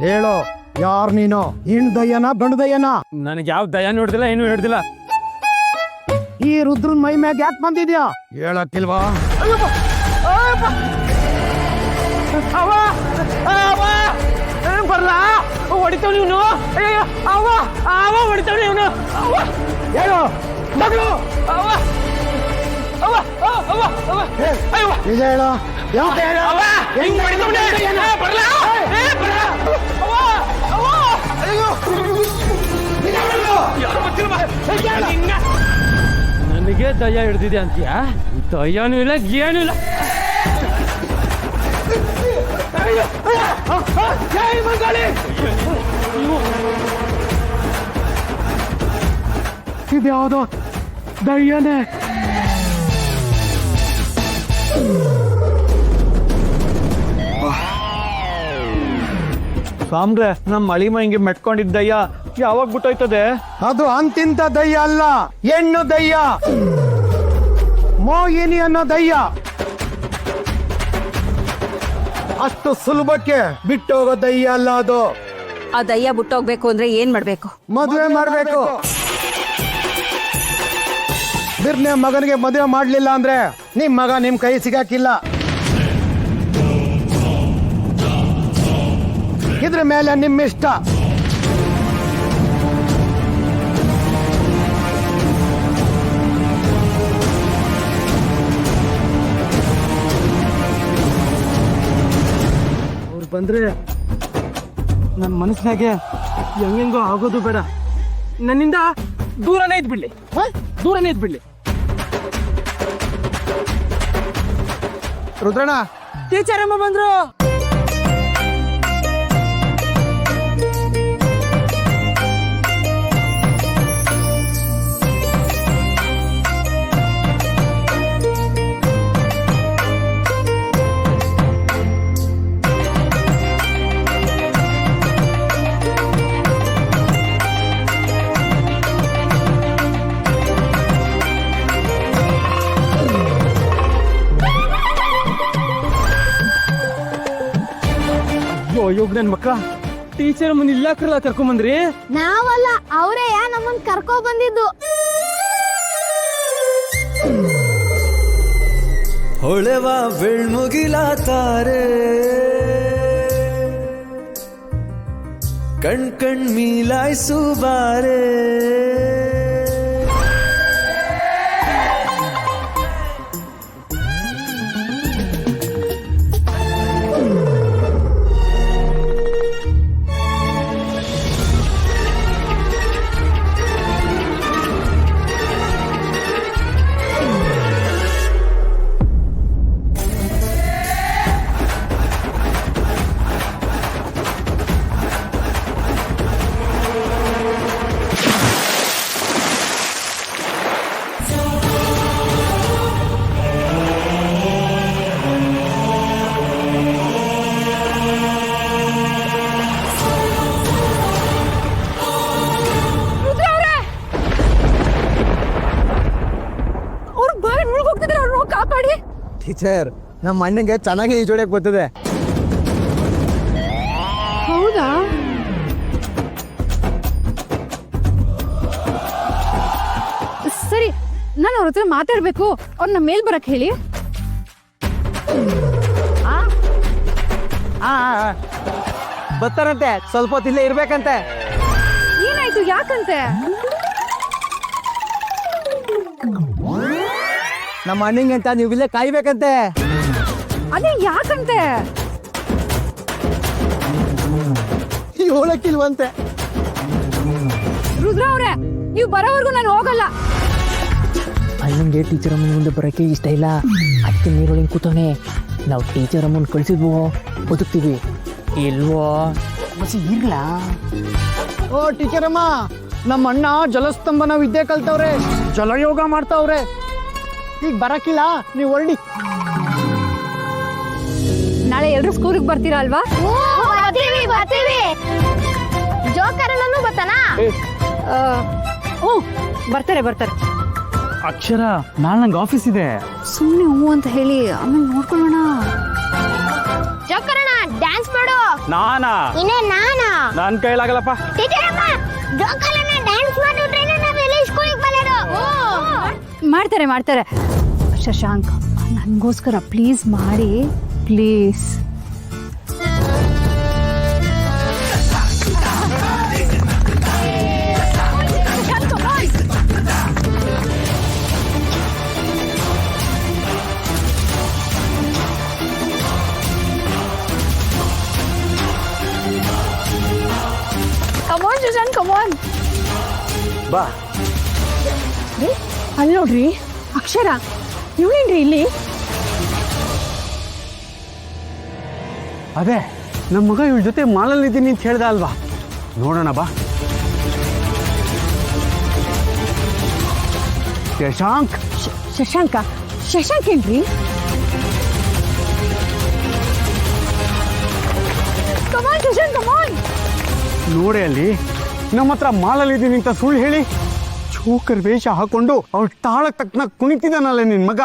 ಹೇಳೋ, ಯಾರ್ ನೀನು? ಹೆಣ್ ದಯ್ಯನ ಗಂಡು ದಯ್ಯನ? ನನಗೆ ಯಾವ ದಯಾನು ಹಿಡ್ದಿಲ್ಲ, ಏನು ಹಿಡ್ದಿಲ್ಲ. ಈ ರುದ್ರನ್ ಮೈ ಮ್ಯಾಗ ಯಾಕೆ ಬಂದಿದ್ಯಾ? ಹೇಳಕ್ಕಿಲ್ವಾ? ಬರ್ಲಾ ಹೊಡಿತಾವ್ ನೀನು. ಅವ ಅವ ಹೊಡಿತಾವ್ ನೀನು. ಹೇಳು ಮಗಳು. ನಿಜ ಹೇಳು. ನನಗೆ ದಯ ಹಿಡ್ದಿದೆ ಅಂತೀಯಾ? ದಯ್ಯಾನು ಇಲ್ಲ, ಏನೂ ಇಲ್ಲ. ಇದ್ಯಾವುದೋ ದಯ್ಯನೇ. ಸಾಮ್ರೆ, ನಮ್ಮ ಮಳಿಮ ಹಿಂಗೆ ಮೆಟ್ಕೊಂಡಿದ್ದಯ್ಯ ಯಾವಾಗ ಬಿಟ್ಟೋಯ್ತದೆ? ಅದು ಅಂತಿಂತ ದಯ್ಯ ಅಲ್ಲ, ಹೆಣ್ಣು ದಯ್ಯ, ಮೋಹಿನಿ ಅನ್ನೋ ದಯ್ಯ. ಅಷ್ಟು ಸುಲಭಕ್ಕೆ ಬಿಟ್ಟೋಗೋ ದಯ್ಯ ಅಲ್ಲ ಅದು. ಆ ದಯ್ಯ ಬಿಟ್ಟೋಗ್ಬೇಕು ಅಂದ್ರೆ ಏನ್ ಮಾಡ್ಬೇಕು? ಮದುವೆ ಮಾಡ್ಬೇಕು. ಬಿರ್ನೆ ಮಗನಿಗೆ ಮದುವೆ ಮಾಡ್ಲಿಲ್ಲ ಅಂದ್ರೆ ನಿಮ್ ಮಗ ನಿಮ್ ಕೈ ಸಿಗಾಕಿಲ್ಲ. ಇದ್ರ ಮೇಲೆ ನಿಮ್ಮ ಇಷ್ಟ. ಅವ್ರು ಬಂದ್ರೆ ನನ್ನ ಮನಸ್ಸಿನಾಗೆ ಹೆಂಗೆಂಗೋ ಆಗೋದು ಬೇಡ. ನನ್ನಿಂದ ದೂರನೇ ಇದ್ಬಿಡ್ಲಿ, ದೂರನೇ ಇದ್ಬಿಡ್ಲಿ. ರುದ್ರಣ್ಣ, ಟೀಚರ್ ಅಮ್ಮ ಬಂದ್ರು. ಯೋಗ ನನ್ ಮಕ್ಕ, ಟೀಚರ್ ಅಮ್ಮನ ಇಲ್ಲಾಕ್ರಲ್ಲ ಕರ್ಕೊಂಬಂದ್ರಿ. ನಾವಲ್ಲ, ಅವರೇ ನಮ್ಮನ್ ಕರ್ಕೊ ಬಂದಿದ್ದು. ಹೊಳೆವ ಬೆಳ್ಮುಗಿಲಾತಾರೆ, ಕಣ್ ಮೀಲಾಯ್ಸು ಬಾರೆ. ಟೀಚರ್, ನಮ್ಮ ಅಣ್ಣಂಗೆ ಚೆನ್ನಾಗಿ ಈಜೋಡಕ್ ಬರ್ತದೆ. ಹೌದಾ? ಸರಿ, ನಾನು ಅವ್ರ ಹತ್ರ ಮಾತಾಡ್ಬೇಕು. ಅವ್ರನ್ನ ಮೇಲ್ ಬರಕ್ ಹೇಳಿ. ಬರ್ತಾರಂತೆ, ಸ್ವಲ್ಪ ಹೊತ್ತು ಇಲ್ಲೇ ಇರ್ಬೇಕಂತೆ. ಏನಾಯ್ತು? ಯಾಕಂತೆ? ನಮ್ಮ ಅಣ್ಣಂಗೆ ಅಂತ ನೀವು ಇಲ್ಲೇ ಕಾಯ್ಬೇಕಂತೆ. ಅದೇ ಯಾಕಂತೆ? ಹೇಳಕ್ಕಿಲ್ವಂತೆ. ರುದ್ರ ಅವ್ರೆ, ನೀವು ಬರೋವರೆಗೂ ನಾನು ಹೋಗಲ್ಲ. ಅಣ್ಣಂಗೆ ಟೀಚರ್ ಅಮ್ಮನ ಮುಂದೆ ಬರೋಕ್ಕೆ ಇಷ್ಟ ಇಲ್ಲ. ಅದಕ್ಕೆ ನೀರೊಳಗೆ ಕೂತವನೆ. ನಾವು ಟೀಚರ್ ಅಮ್ಮನ ಕಳಿಸಿದ್ವೋ ಬದುಕ್ತೀವಿ, ಇಲ್ವೋ ಮಸಿ ಇರ್ಲಾ? ಓ ಟೀಚರ್ ಅಮ್ಮ, ನಮ್ಮ ಅಣ್ಣ ಜಲಸ್ತಂಭನ ವಿದ್ಯೆ ಕಲ್ತವ್ರೆ, ಜಲಯೋಗ ಮಾಡ್ತಾವ್ರೆ. ಈಗ ಬರಕ್ಕಿಲ್ಲ, ನೀವು ಹೊರಡಿ. ನಾಳೆ ಎಲ್ರು ಸ್ಕೂಲಿಗೆ ಬರ್ತೀರಾ ಅಲ್ವಾ? ಜೋಕರಣ್ಣನು ಬರ್ತಾನಾ? ಬರ್ತಾರೆ ಬರ್ತಾರೆ. ಅಕ್ಷರ, ನಾಳೆ ನಂಗೆ ಆಫೀಸ್ ಇದೆ. ಸುಮ್ಮನೆ ಹೂ ಅಂತ ಹೇಳಿ ಆಮೇಲೆ ನೋಡ್ಕೊಳ್ಳೋಣ. ಜೋಕರಣ್ಣ ಡ್ಯಾನ್ಸ್ ಮಾಡು. ನಾನಾ ಇನ್ನೇ ನಾನಾ ನನ್ ಕೈಲಾಗಲ್ಲಪ್ಪ. ಟೀಚರ್ ಅಮ್ಮ ಜೋಕಾಲನ್ನ ಡ್ಯಾನ್ಸ್ ಮಾಡಿಬಿಟ್ರೆ ನಾವೆಲ್ಲ ಸ್ಕೂಲಿಗೆ ಬರೋದು. ಮಾಡ್ತಾರೆ ಮಾಡ್ತಾರೆ. ಶಶಾಂಕ್ ನನಗೋಸ್ಕರ ಪ್ಲೀಸ್ ಮಾಡಿ ಪ್ಲೀಸ್. ಕಮಾನ್ ಶಶಾಂಕ್ ಕಮಾನ್. ಬಾ. ಅಲ್ಲಿ ನೋಡ್ರಿ ಅಕ್ಷರ ಇವಳೇನ್ರಿ ಇಲ್ಲಿ? ಅದೇ ನಮ್ಮ ಮಗ ಇವಳ ಜೊತೆ ಮಾಲಲ್ಲಿ ಇದ್ದೀನಿ ಅಂತ ಹೇಳ್ದ ಅಲ್ವಾ, ನೋಡೋಣ ಬಾ. ಶಶಾಂಕ್ ಶಶಾಂಕ ಶಶಾಂಕ್ ಏನ್ರಿ? ಕಮಾನ್ ಶಶಾಂಕ್ ಕಮಾನ್. ನೋಡೆ ಅಲ್ಲಿ ನಮ್ಮ ಹತ್ರ ಮಾಲಲ್ಲಿ ಇದ್ದೀನಿ ಅಂತ ಸುಳ್ಳು ಹೇಳಿ ಚೋಕರ್ ವೇಷ ಹಾಕೊಂಡು ಅವ್ಳ ತಾಳಕ್ಕೆ ತಕ್ಕನ ಕುಣಿತಿದ್ದಾನಲ್ಲ ನಿನ್ ಮಗ.